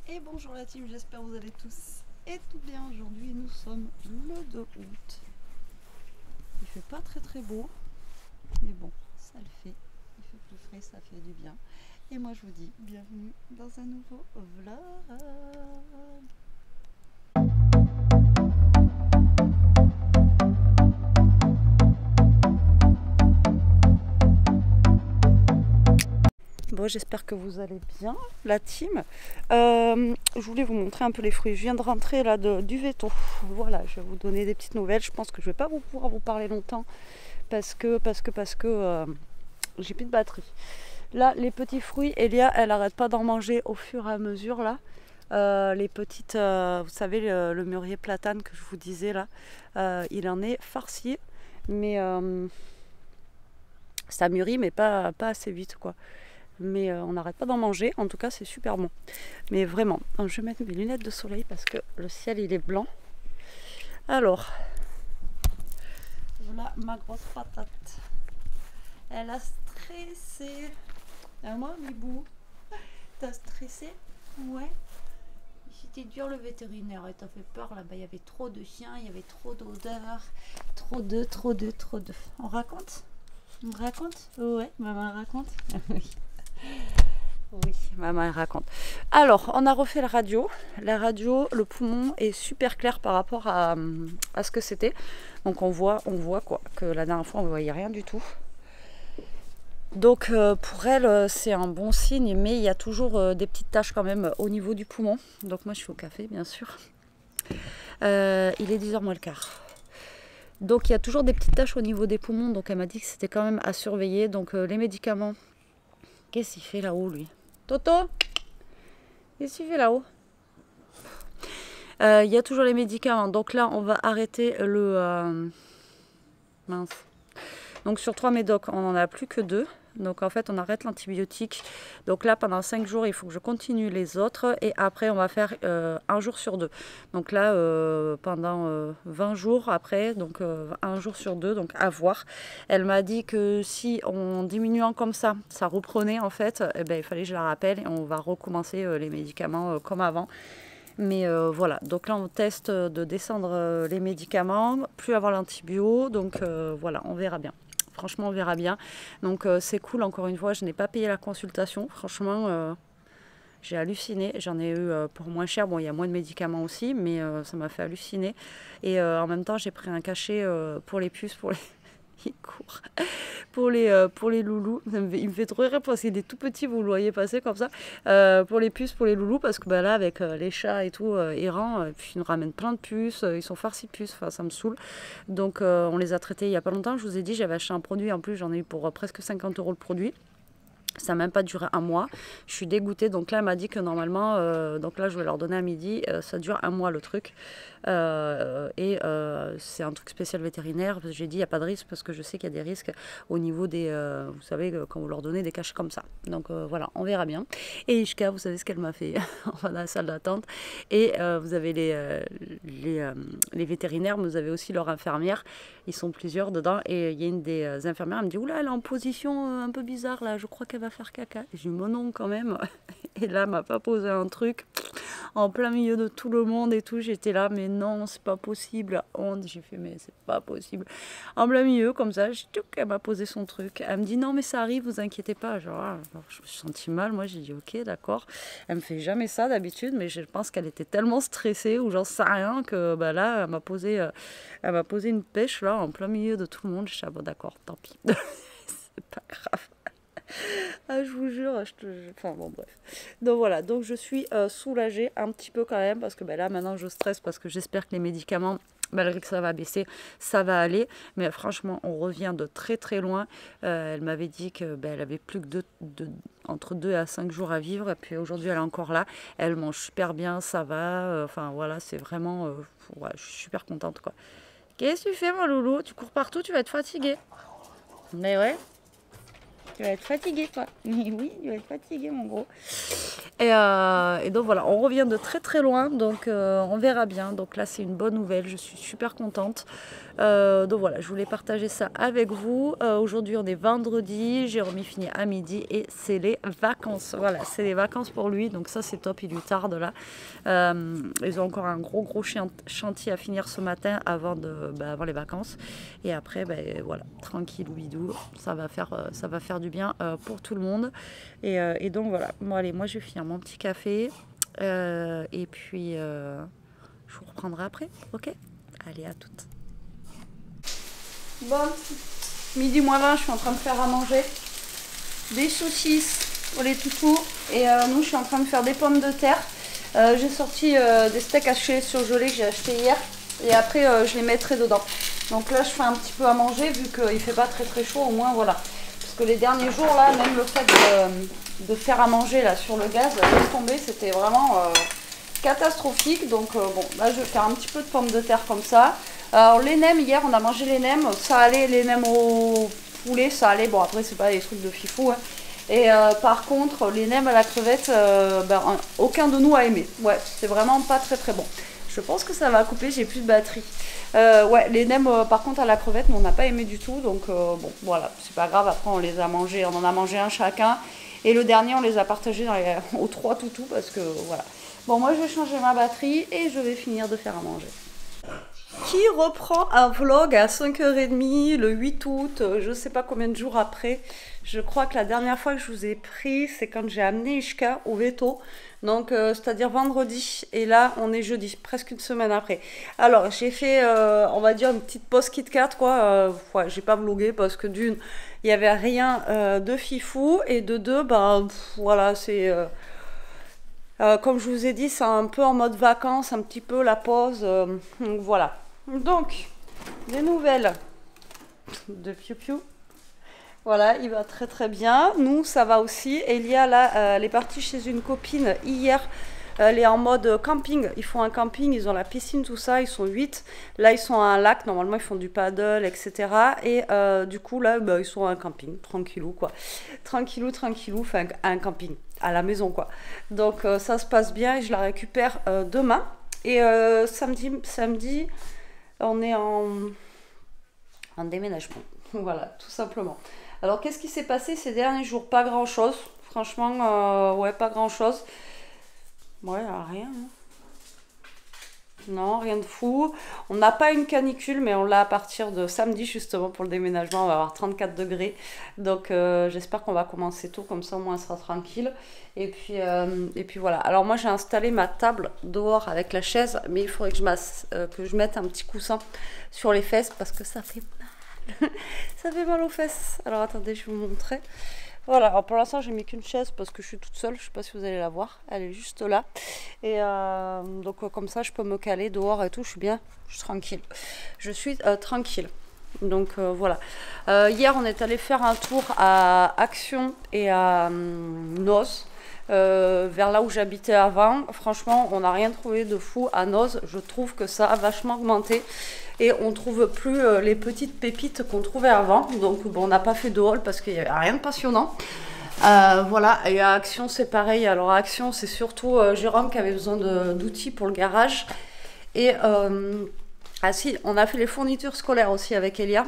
Et bonjour la team, j'espère que vous allez tous et tout bien. Aujourd'hui nous sommes le 2 août. Il fait pas très beau, mais bon, ça le fait. Il fait plus frais, ça fait du bien. Et moi je vous dis bienvenue dans un nouveau vlog. Bon, j'espère que vous allez bien, la team. Je voulais vous montrer un peu les fruits. Je viens de rentrer là du veto. Voilà, je vais vous donner des petites nouvelles. Je pense que je vais pas pouvoir vous parler longtemps parce que j'ai plus de batterie. Là, les petits fruits, Elia, elle arrête pas d'en manger au fur et à mesure là. Les petites, vous savez, le mûrier platane que je vous disais là, il en est farci, mais ça mûrit, mais pas assez vite quoi. Mais on n'arrête pas d'en manger, en tout cas c'est super bon. Mais vraiment, je vais mettre mes lunettes de soleil parce que le ciel il est blanc. Alors, voilà ma grosse patate. Elle a stressé. Moi, Mibou, t'as stressé? Ouais. C'était dur le vétérinaire, et t'as fait peur là-bas. Il y avait trop de chiens, il y avait trop d'odeurs, trop de. On raconte? On raconte? Ouais, maman raconte. Oui, maman elle raconte. Alors, on a refait la radio. La radio, le poumon est super clair par rapport à ce que c'était. Donc on voit quoi, que la dernière fois on ne voyait rien du tout. Donc pour elle, c'est un bon signe, mais il y a toujours des petites taches quand même au niveau du poumon. Donc moi je suis au café bien sûr. Il est 10h moins le quart. Donc il y a toujours des petites taches au niveau des poumons. Donc elle m'a dit que c'était quand même à surveiller. Donc les médicaments. Qu'est-ce qu'il fait là-haut lui? Toto? Qu'est-ce qu'il fait là-haut? Il y a toujours les médicaments. Donc là, on va arrêter le... mince. Donc sur 3 médocs, on n'en a plus que 2. Donc en fait, on arrête l'antibiotique. Donc là, pendant 5 jours, il faut que je continue les autres. Et après, on va faire 1 jour sur 2. Donc là, pendant 20 jours après, donc 1 jour sur 2, donc à voir. Elle m'a dit que si on diminuant comme ça reprenait en fait, eh ben, il fallait que je la rappelle et on va recommencer les médicaments comme avant. Mais voilà, donc là on teste de descendre les médicaments, plus avoir l'antibio, donc voilà, on verra bien. Franchement, on verra bien. Donc c'est cool, encore une fois, je n'ai pas payé la consultation. Franchement, j'ai halluciné. J'en ai eu pour moins cher. Bon, il y a moins de médicaments aussi, mais ça m'a fait halluciner. Et en même temps, j'ai pris un cachet pour les puces, pour les... Il court. Pour les loulous. Il me fait trop rire parce qu'il est tout petit, vous le voyez passer comme ça. Pour les puces, pour les loulous, parce que bah, là, avec les chats et tout errants, puis ils nous ramènent plein de puces. Ils sont farcis de puces, enfin, ça me saoule. Donc, on les a traités il n'y a pas longtemps. Je vous ai dit, j'avais acheté un produit. En plus, j'en ai eu pour presque 50 € le produit. Ça n'a même pas duré 1 mois. Je suis dégoûtée. Donc là, elle m'a dit que normalement, donc là, je vais leur donner à midi. Ça dure 1 mois le truc. C'est un truc spécial vétérinaire. J'ai dit, il n'y a pas de risque parce que je sais qu'il y a des risques au niveau des. Vous savez, quand vous leur donnez des cachets comme ça. Donc voilà, on verra bien. Et Ishka, vous savez ce qu'elle m'a fait dans la salle d'attente. Et vous avez les vétérinaires, mais vous avez aussi leur infirmière. Ils sont plusieurs dedans. Et il y a une des infirmières, elle me dit, oula, elle est en position un peu bizarre là. Je crois qu'elle va faire caca. J'ai dit, mon nom quand même. Et là, elle m'a pas posé un truc en plein milieu de tout le monde et tout. J'étais là, mais non, c'est pas possible. Honte, j'ai fait, mais c'est pas possible. En plein milieu, comme ça, elle m'a posé son truc. Elle me dit, non, mais ça arrive, vous inquiétez pas. Genre, je me suis sentie mal. Moi, j'ai dit, ok, d'accord. Elle me fait jamais ça d'habitude, mais je pense qu'elle était tellement stressée ou j'en sais rien que bah, là, elle m'a posé une pêche là en plein milieu de tout le monde. Je suis ah, bon, d'accord, tant pis. C'est pas grave. Ah, je vous jure, enfin bon bref. Donc voilà, donc je suis soulagée un petit peu quand même parce que ben, là maintenant je stresse parce que j'espère que les médicaments, malgré que ça va baisser, ça va aller. Mais franchement, on revient de très très loin. Elle m'avait dit que ben, elle avait plus que entre 2 à 5 jours à vivre. Et puis aujourd'hui, elle est encore là. Elle mange super bien, ça va. Enfin voilà, c'est vraiment... ouais, je suis super contente quoi. Qu'est-ce que tu fais mon loulou? Tu cours partout, tu vas être fatiguée. Mais ouais. Tu vas être fatigué, toi. Oui, tu vas être fatigué, mon gros. Et donc voilà, on revient de très très loin, donc on verra bien. Donc là, c'est une bonne nouvelle, je suis super contente. Donc voilà, je voulais partager ça avec vous. Aujourd'hui, on est vendredi, Jérôme finit à midi et c'est les vacances. Voilà, c'est les vacances pour lui, donc ça c'est top, il lui tarde là. Ils ont encore un gros chantier à finir ce matin avant les vacances. Et après, voilà, tranquille bidou, ça va faire du bien pour tout le monde. Et donc voilà, bon allez, moi je vais finir mon petit café et puis je vous reprendrai après, ok? Allez, à toutes. Bon, midi moins 20, je suis en train de faire à manger des saucisses pour les toutous et nous je suis en train de faire des pommes de terre. J'ai sorti des steaks hachés surgelés que j'ai acheté hier et après je les mettrai dedans. Donc là je fais un petit peu à manger vu qu'il fait pas très chaud, au moins voilà. Parce que les derniers jours là, même le fait de faire à manger là sur le gaz, laisse tomber, c'était vraiment catastrophique. Donc bon, là je vais faire un petit peu de pommes de terre comme ça. Alors les nems, hier on a mangé les nems, ça allait, les nems au poulet ça allait, bon après c'est pas des trucs de fifou hein. Et par contre les nems à la crevette, aucun de nous a aimé, ouais c'est vraiment pas très bon. Je pense que ça va couper, j'ai plus de batterie. Ouais, les nems par contre à la crevette, on n'a pas aimé du tout, donc bon voilà, c'est pas grave, après on les a mangés, on en a mangé un chacun. Et le dernier on les a partagés aux 3 toutous parce que voilà. Bon moi je vais changer ma batterie et je vais finir de faire à manger. Qui reprend un vlog à 5h30 le 8 août, je sais pas combien de jours après. Je crois que la dernière fois que je vous ai pris, c'est quand j'ai amené Ishka au veto. Donc, c'est-à-dire vendredi. Et là, on est jeudi, presque une semaine après. Alors, j'ai fait, on va dire, une petite pause Kit Kat, quoi. Ouais, j'ai pas vlogué parce que d'une, il n'y avait rien de fifou. Et de deux, voilà, c'est... comme je vous ai dit, c'est un peu en mode vacances, un petit peu la pause. Donc, voilà. Donc, des nouvelles de Piu Piu. Voilà, il va très bien. Nous, ça va aussi. Elia, là, elle est partie chez une copine hier. Elle est en mode camping. Ils font un camping, ils ont la piscine, tout ça. Ils sont 8. Là, ils sont à un lac. Normalement, ils font du paddle, etc. Et du coup, là, ils sont à un camping. Tranquillou, quoi. Tranquillou. Enfin, un camping. À la maison, quoi. Donc, ça se passe bien et je la récupère demain. Et samedi, on est en déménagement. Voilà, tout simplement. Alors, qu'est-ce qui s'est passé ces derniers jours? Pas grand-chose. Franchement, ouais, pas grand-chose. Ouais, rien. Hein. Non, rien de fou. On n'a pas une canicule, mais on l'a à partir de samedi, justement, pour le déménagement. On va avoir 34 degrés. Donc, j'espère qu'on va commencer tôt. Comme ça, au moins, on sera tranquille. Et puis voilà. Alors, moi, j'ai installé ma table dehors avec la chaise. Mais il faudrait que je mette un petit coussin sur les fesses parce que ça fait mal. Ça fait mal aux fesses. Alors, attendez, je vais vous montrer. Voilà, alors pour l'instant j'ai mis qu'une chaise parce que je suis toute seule, je sais pas si vous allez la voir, elle est juste là. Et donc comme ça je peux me caler dehors et tout, je suis tranquille. Je suis tranquille. Donc voilà. Hier on est allé faire un tour à Action et à Noz, vers là où j'habitais avant. Franchement on n'a rien trouvé de fou à Noz, je trouve que ça a vachement augmenté. Et on ne trouve plus les petites pépites qu'on trouvait avant. Donc bon, on n'a pas fait de haul parce qu'il n'y avait rien de passionnant. Voilà, et à Action c'est pareil. Alors à Action c'est surtout Jérôme qui avait besoin d'outils pour le garage. Et ah si, on a fait les fournitures scolaires aussi avec Elia.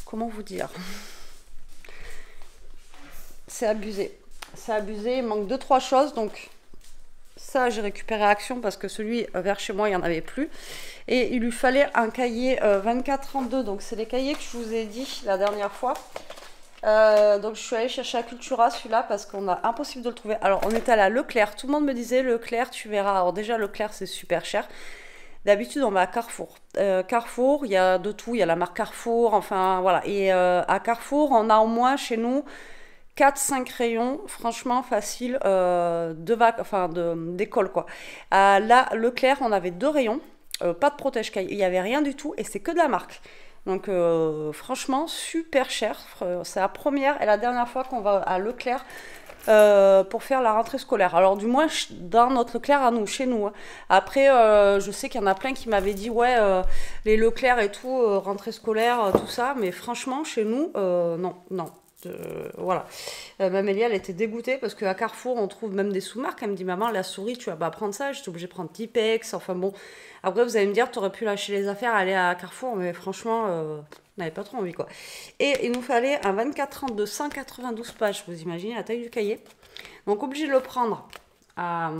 Comment vous dire? C'est abusé. C'est abusé, il manque 2-3 choses. Donc ça j'ai récupéré à Action parce que celui vers chez moi il n'y en avait plus. Et il lui fallait un cahier 24-32, donc c'est les cahiers que je vous ai dit la dernière fois. Donc je suis allée chercher à Cultura celui-là parce qu'on a impossible de le trouver. Alors on est allé à Leclerc, tout le monde me disait Leclerc tu verras. Alors déjà Leclerc c'est super cher. D'habitude on va à Carrefour. Carrefour, il y a de tout, il y a la marque Carrefour, enfin voilà. Et à Carrefour on a au moins chez nous 4-5 rayons, franchement facile, d'école quoi. Là Leclerc on avait 2 rayons. Pas de protège-caille, il n'y avait rien du tout et c'est que de la marque. Donc franchement super cher. C'est la première et la dernière fois qu'on va à Leclerc pour faire la rentrée scolaire. Alors du moins dans notre Leclerc à nous, chez nous. Hein. Après je sais qu'il y en a plein qui m'avaient dit ouais les Leclerc et tout, rentrée scolaire, tout ça. Mais franchement chez nous, non. voilà. Même Elia, elle était dégoûtée parce qu'à Carrefour, on trouve même des sous-marques. Elle me dit, maman, la souris, tu vas pas prendre ça. J'étais obligée de prendre Tipex. Enfin bon. Après, vous allez me dire, tu aurais pu lâcher les affaires, aller à Carrefour. Mais franchement, on n'avait pas trop envie, quoi. Et il nous fallait un 24 de 192 pages. Vous imaginez la taille du cahier. Donc, obligé de le prendre à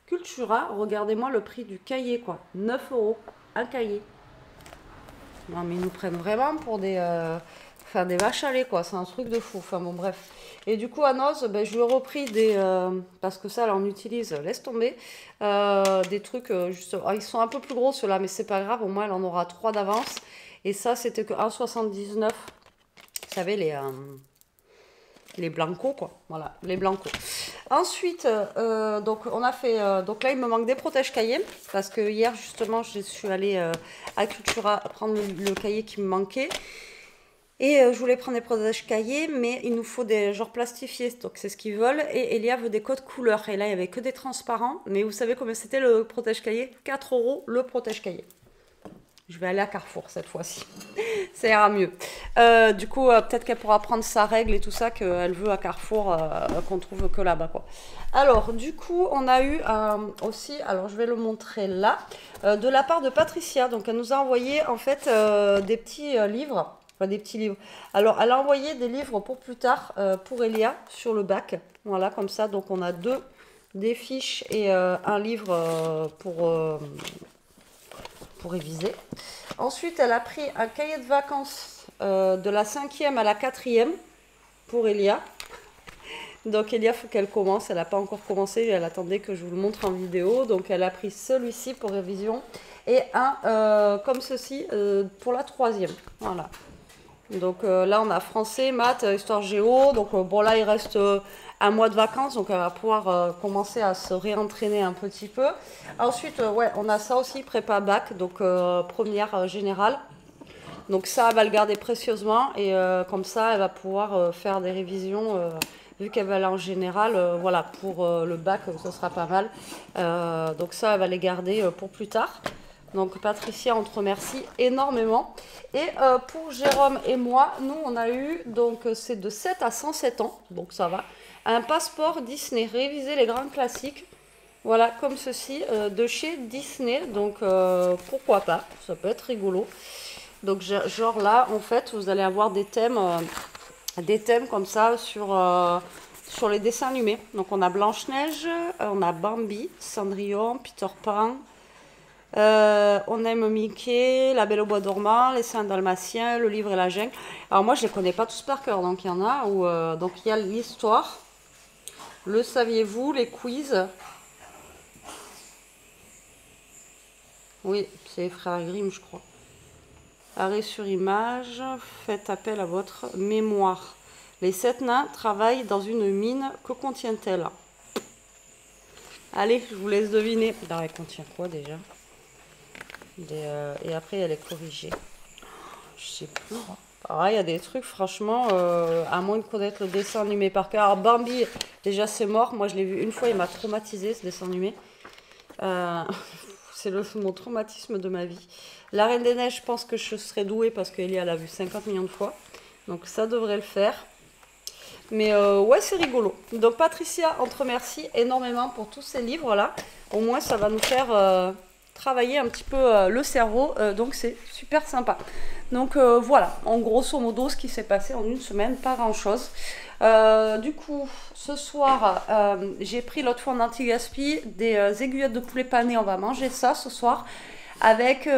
Cultura. Regardez-moi le prix du cahier, quoi. 9 € un cahier. Non, mais ils nous prennent vraiment pour des vaches à lait, quoi. C'est un truc de fou. Enfin, bon, bref. Et du coup, à Noz, ben, je lui ai repris des... parce que ça, là, on utilise, laisse tomber. Des trucs, justement... ils sont un peu plus gros, ceux-là, mais c'est pas grave. Au moins, elle en aura 3 d'avance. Et ça, c'était que 1,79. Vous savez, les blancos, quoi. Voilà, les blancos. Ensuite, donc on a fait... donc là, il me manque des protèges cahiers. Parce que hier, justement, je suis allée à Cultura prendre le cahier qui me manquait. Et je voulais prendre des protèges cahiers, mais il nous faut des genres plastifiés. Donc c'est ce qu'ils veulent. Et Elia veut des codes couleurs. Et là, il n'y avait que des transparents. Mais vous savez combien c'était le protège cahier? 4 € le protège cahier. Je vais aller à Carrefour cette fois-ci. Ça ira mieux. Du coup, peut-être qu'elle pourra prendre sa règle et tout ça qu'elle veut à Carrefour, qu'on trouve que là-bas, quoi. Alors, du coup, on a eu aussi, alors je vais le montrer là, de la part de Patricia. Donc, elle nous a envoyé en fait des petits livres. Enfin, des petits livres. Alors, elle a envoyé des livres pour plus tard, pour Elia, sur le bac. Voilà, comme ça. Donc, on a des fiches et un livre pour réviser. Ensuite, elle a pris un cahier de vacances de la 5e à la 4e pour Elia. Donc Elia, il faut qu'elle commence. Elle n'a pas encore commencé. Elle attendait que je vous le montre en vidéo. Donc elle a pris celui-ci pour révision et un comme ceci pour la 3e. Voilà. Donc là, on a français, maths, histoire géo. Donc bon, là, il reste un mois de vacances. Donc elle va pouvoir commencer à se réentraîner un petit peu. Ensuite, ouais, on a ça aussi, prépa bac. Donc première générale. Donc ça, elle va le garder précieusement. Et comme ça, elle va pouvoir faire des révisions. Vu qu'elle va aller en général, voilà, pour le bac, ça sera pas mal. Donc ça, elle va les garder pour plus tard. Donc Patricia, on te remercie énormément. Et pour Jérôme et moi, nous on a eu, donc c'est de 7 à 107 ans, donc ça va, un passeport Disney, réviser les grands classiques, voilà, comme ceci, de chez Disney, donc pourquoi pas, ça peut être rigolo. Donc genre là, en fait, vous allez avoir des thèmes comme ça sur les dessins animés. Donc on a Blanche-Neige, on a Bambi, Cendrillon, Peter Pan. On aime Mickey, La Belle au Bois dormant, Les Saints Dalmatiens, Le Livre et la Jungle. Alors moi je les connais pas tous par cœur, donc il y en a où donc il y a l'histoire, le saviez-vous, les quiz. Oui, c'est les frères Grimm, je crois. Arrêt sur image, faites appel à votre mémoire. Les 7 nains travaillent dans une mine, que contient-elle? Allez, je vous laisse deviner. Alors, elle contient quoi déjà? Et après, elle est corrigée. Je sais plus. Ah, il y a des trucs, franchement, à moins de connaître le dessin animé par cœur. Alors, Bambi, déjà, c'est mort. Moi, je l'ai vu une fois, il m'a traumatisé, ce dessin animé. C'est mon traumatisme de ma vie. La Reine des Neiges, je pense que je serais douée parce qu'Elia l'a vu 50 millions de fois. Donc, ça devrait le faire. Mais ouais, c'est rigolo. Donc, Patricia, on te remercie énormément pour tous ces livres-là. Au moins, ça va nous faire... travailler un petit peu le cerveau, donc c'est super sympa. Donc voilà, en grosso modo, ce qui s'est passé en une semaine, pas grand-chose. Du coup, ce soir, j'ai pris l'autre fois en anti-gaspi des aiguillettes de poulet pané. On va manger ça ce soir avec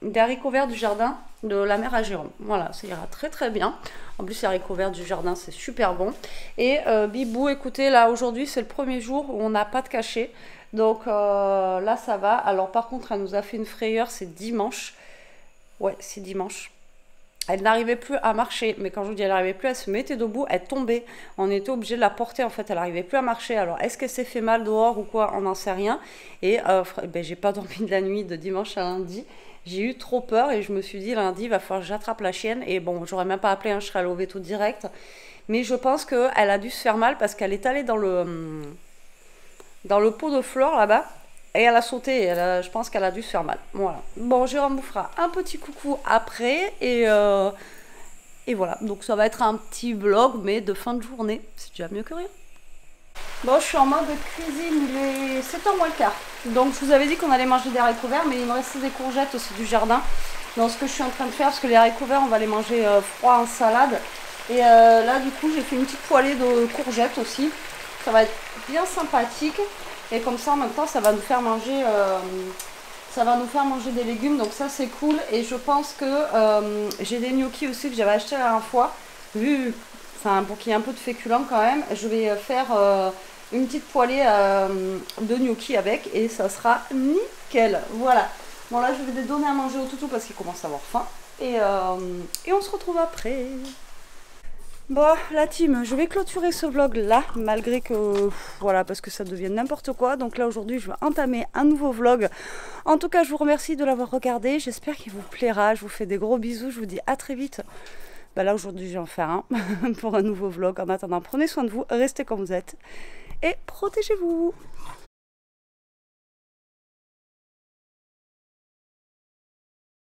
des haricots verts du jardin de la mère à Jérôme. Voilà, ça ira très très bien. En plus, les haricots verts du jardin, c'est super bon. Et Bibou, écoutez, là aujourd'hui, c'est le premier jour où on n'a pas de cachet. Donc là, ça va. Alors par contre, elle nous a fait une frayeur, c'est dimanche. Ouais, c'est dimanche. Elle n'arrivait plus à marcher. Mais quand je vous dis elle n'arrivait plus, elle se mettait debout, elle tombait. On était obligé de la porter, en fait. Elle n'arrivait plus à marcher. Alors, est-ce qu'elle s'est fait mal dehors ou quoi? On n'en sait rien. Et ben, j'ai pas dormi de la nuit de dimanche à lundi. J'ai eu trop peur et je me suis dit, lundi, il va falloir que j'attrape la chienne. Et bon, j'aurais même pas appelé, je serais allée au veto direct. Mais je pense qu'elle a dû se faire mal parce qu'elle est allée dans le pot de fleurs là-bas. Et elle a sauté, je pense qu'elle a dû se faire mal. Voilà. Bon, Jérôme vous fera un petit coucou après. Et Et voilà, donc ça va être un petit vlog, mais de fin de journée. C'est déjà mieux que rien. Bon, je suis en mode cuisine, il est 7h moins le quart. Donc je vous avais dit qu'on allait manger des haricots verts, mais il me restait des courgettes aussi du jardin. Donc ce que je suis en train de faire, parce que les haricots verts, on va les manger froids en salade. Et là, du coup, j'ai fait une petite poêlée de courgettes aussi. Ça va être bien sympathique. Et comme ça, en même temps, ça va nous faire manger... des légumes, donc ça c'est cool. Et je pense que j'ai des gnocchis aussi que j'avais acheté la dernière fois, pour qu'il y ait un peu de féculent quand même. Je vais faire une petite poêlée de gnocchis avec et ça sera nickel. Voilà. Bon là je vais les donner à manger au toutou parce qu'il commence à avoir faim et on se retrouve après. Bon, la team, je vais clôturer ce vlog là, malgré que, voilà, parce que ça devienne n'importe quoi. Donc là, aujourd'hui, je vais entamer un nouveau vlog. En tout cas, je vous remercie de l'avoir regardé. J'espère qu'il vous plaira. Je vous fais des gros bisous. Je vous dis à très vite. Bah là, aujourd'hui, je vais en faire un pour un nouveau vlog. En attendant, prenez soin de vous, restez comme vous êtes et protégez-vous.